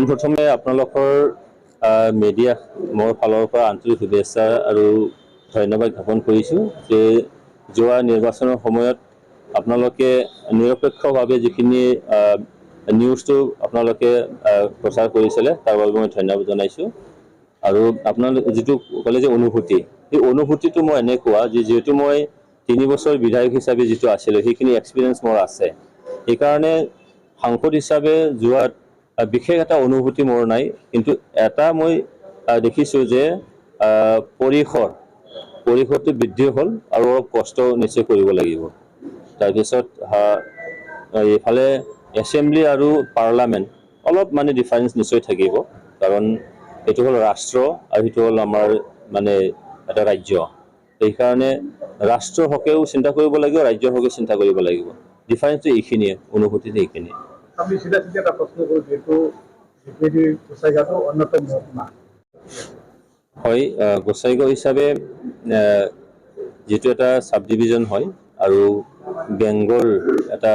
পোনপ্ৰথমে আপোনালোকৰ মিডিয়া মোৰ ফালৰ পৰা আন্তৰিক শুভেচ্ছা আৰু ধন্যবাদ জ্ঞাপন কৰিছোঁ যে যোৱা নিৰ্বাচনৰ সময়ত আপোনালোকে নিৰপেক্ষভাৱে যিখিনি নিউজটো আপোনালোকে প্ৰচাৰ কৰিছিলে তাৰ বাবে মই ধন্যবাদ জনাইছোঁ। আৰু আপোনালোকে যিটো ক'লে যে অনুভূতি, সেই অনুভূতিটো মই এনেকুৱা যে যিহেতু মই 3 বছৰ বিধায়ক হিচাপে যিটো আছিলোঁ সেইখিনি এক্সপিৰিয়েঞ্চ মোৰ আছে, সেইকাৰণে সাংসদ হিচাপে যোৱাত বিশেষ এটা অনুভূতি মোৰ নাই। কিন্তু এটা মই দেখিছোঁ যে পৰিসৰটো বৃদ্ধি হ'ল আৰু অলপ কষ্ট নিশ্চয় কৰিব লাগিব। তাৰপিছত এইফালে এছেম্বলি আৰু পাৰ্লামেণ্ট অলপ মানে ডিফাৰেঞ্চ নিশ্চয় থাকিব, কাৰণ এইটো হ'ল ৰাষ্ট্ৰ আৰু সেইটো হ'ল আমাৰ মানে এটা ৰাজ্য। সেইকাৰণে ৰাষ্ট্ৰৰ হকেও চিন্তা কৰিব লাগিব, ৰাজ্যৰ হকেও চিন্তা কৰিব লাগিব। ডিফাৰেঞ্চটো এইখিনিয়ে, অনুভূতিটো এইখিনিয়ে। আমি সিধা এটা প্ৰশ্ন কৰোঁ, যিহেতু গোসাইগাঁও অন্যতম মহকুমা। হয়, গোসাইগাঁও হিচাপে যিটো এটা চাব ডিভিজন হয় আৰু বেংগল এটা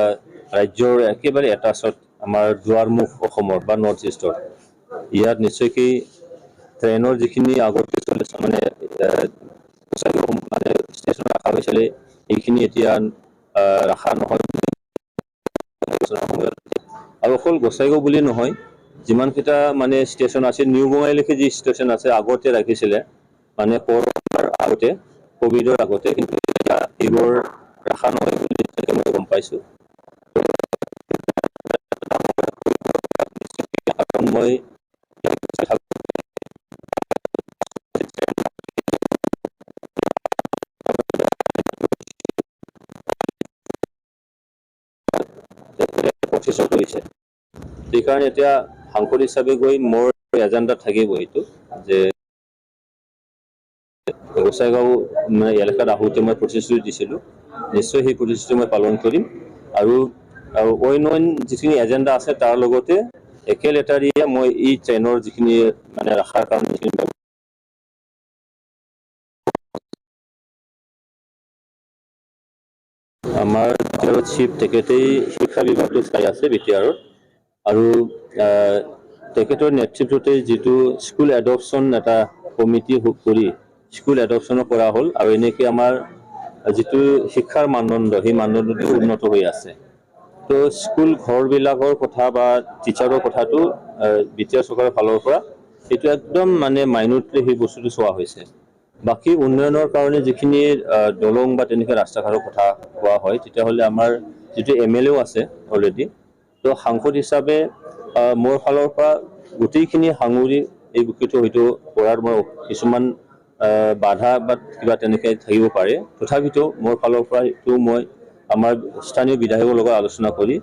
ৰাজ্যৰ একেবাৰে এটাচত আমাৰ দুৱাৰমুখ অসমৰ বা নৰ্থ ইষ্টৰ, ইয়াত নিশ্চয়কৈ ট্ৰেইনৰ যিখিনি আগতে চলিছে মানে গোসাইগাঁও মানে ষ্টেচন ৰখা হৈছিলে, এইখিনি এতিয়া ৰখা নহয়। আৰু অকল গোসাইগাঁও বুলি নহয়, যিমানকেইটা মানে ষ্টেচন আছে, নিউ বঙাইলৈকে যি ষ্টেচন আছে আগতে ৰাখিছিলে মানে আগতে ক'ভিডৰ আগতে, কিন্তু এতিয়া এইবোৰ ৰখা নহয় বুলি মই গম পাইছোঁ। মই প্ৰচেছত কৰিছে, সেইকাৰণে এতিয়া সাংসদ হিচাপে গৈ মোৰ এজেণ্ডাত থাকিব এইটো যে গোসাইগাঁও এলেকাত আহোঁতে মই প্ৰতিশ্ৰুতি দিছিলোঁ, নিশ্চয় সেই প্ৰতিশ্ৰুতি মই পালন কৰিম। আৰু অন্য যিখিনি এজেণ্ডা আছে তাৰ লগতে একে লেটাৰীয়ে মই এই ট্ৰেইনৰ যিখিনি মানে ৰখাৰ কাৰণে যিখিনি আমাৰ চিফ তেখেতেই শিক্ষা বিভাগটো চাই আছে বিটিআৰত, আৰু তেখেতৰ নেতৃত্বতে যিটো স্কুল এডপশ্যন এটা কমিটি কৰি স্কুল এডপশ্যনো কৰা হ'ল, আৰু এনেকৈ আমাৰ যিটো শিক্ষাৰ মানদণ্ড সেই মানদণ্ডটো উন্নত হৈ আছে। তো স্কুল ঘৰবিলাকৰ কথা বা টিচাৰৰ কথাটো বিটিআৰ চৰকাৰৰ ফালৰ পৰা সেইটো একদম মানে মাইনৰলি সেই বস্তুটো চোৱা হৈছে। বাকী উন্নয়নৰ কাৰণে যিখিনি দলং বা তেনেকৈ ৰাস্তা ঘাটৰ কথা কোৱা হয়, তেতিয়াহ'লে আমাৰ যিটো MLA আছে অলৰেডি, তো সাংসদ হিচাপে মোৰ ফালৰ পৰা গোটেইখিনি সাঙুৰি এই বিষয়টো হয়তো কৰাৰ মই কিছুমান বাধা বা কিবা তেনেকৈ থাকিব পাৰে, তথাপিতো মোৰ ফালৰ পৰা সেইটো মই আমাৰ স্থানীয় বিধায়কৰ লগত আলোচনা কৰি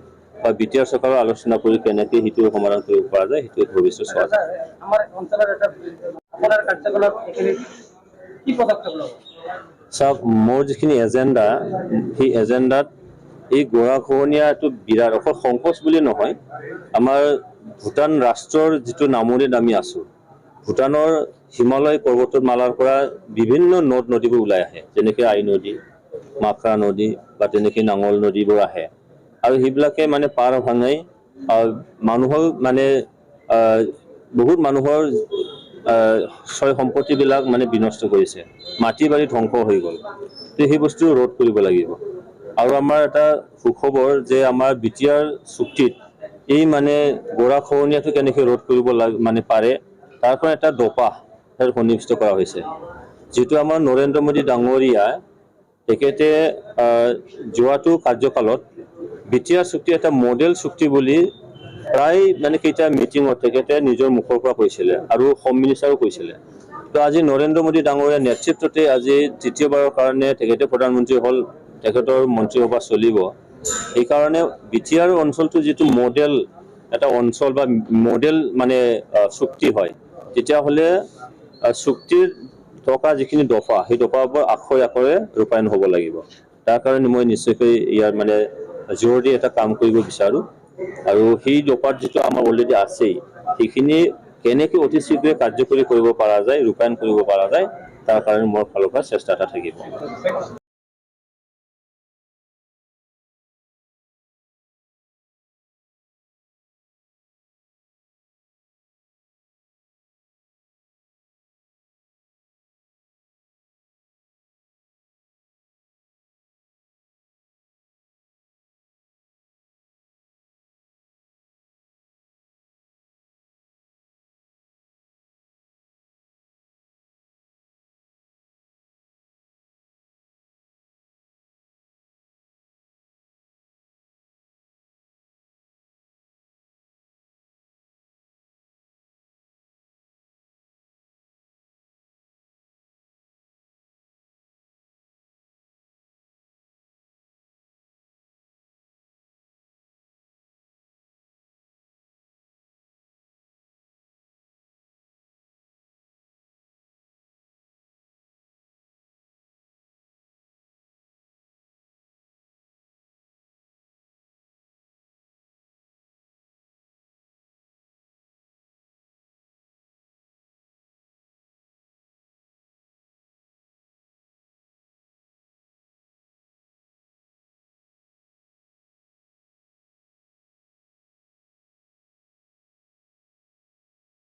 বা বিটিআৰ চৰকাৰৰ আলোচনা কৰি কেনেকৈ সেইটো সমাধান কৰিব পৰা যায় সেইটো ভৱিষ্যত চোৱা যায়। চাওক, মোৰ যিখিনি এজেণ্ডা সেই এজেণ্ডাত এই গৰাখহনীয়াটো বিৰাট অকল সংকোচ বুলি নহয়, আমাৰ ভূটান ৰাষ্ট্ৰৰ যিটো নামনিত আমি আছোঁ, ভূটানৰ হিমালয় পৰ্বতমালাৰ পৰা বিভিন্ন নদ নদীবোৰ ওলাই আহে, যেনেকৈ আই নদী, মাখৰা নদী বা তেনেকৈ নাঙল নদীবোৰ আহে, আৰু সেইবিলাকে মানে পাৰ ভাঙাই মানুহৰ মানে বহুত মানুহৰ ছয় সম্পত্তিবিলাক মানে বিনষ্ট কৰিছে, মাটি বাৰী ধ্বংস হৈ গ'ল। তো সেই বস্তু ৰোধ কৰিব লাগিব। আৰু আমাৰ এটা সুখবৰ যে আমাৰ বিটিআৰ চুক্তিত এই মানে গৰাখহনীয়াটো কেনেকৈ ৰোধ কৰিব মানে পাৰে তাৰ পৰা এটা দফা সন্নিৱিষ্ট কৰা হৈছে, যিটো আমাৰ নৰেন্দ্ৰ মোদী ডাঙৰীয়া তেখেতে যোৱাটো কাৰ্যকালত বিটিআৰ চুক্তি এটা মডেল চুক্তি বুলি প্ৰায় মানে কেইটা মিটিঙত তেখেতে নিজৰ মুখৰ পৰা কৈছিলে আৰু হোম মিনিষ্টাৰো কৈছিলে। তো আজি নৰেন্দ্ৰ মোদী ডাঙৰীয়াৰ নেতৃত্বতে আজি তৃতীয়বাৰৰ কাৰণে তেখেতে প্ৰধানমন্ত্ৰী হ'ল, তেখেতৰ মন্ত্ৰীসভা চলিব। সেইকাৰণে বিটিআৰ অঞ্চলটো যিটো মডেল এটা অঞ্চল বা মডেল মানে চুক্তি হয়, তেতিয়াহ'লে চুক্তিৰ থকা যিখিনি দফা সেই দফাবোৰ আখৰে আখৰে ৰূপায়ণ হ'ব লাগিব। তাৰ কাৰণে মই নিশ্চয়কৈ ইয়াৰ মানে জোৰ দি এটা কাম কৰিব বিচাৰোঁ, আৰু সেই দফাত যিটো আমাৰ অলৰেডি আছেই সেইখিনি কেনেকৈ অতি শীঘ্ৰে কাৰ্যকৰী কৰিব পৰা যায়, ৰূপায়ণ কৰিব পৰা যায়, তাৰ কাৰণে মোৰ ফালৰ পৰা চেষ্টা এটা থাকিব।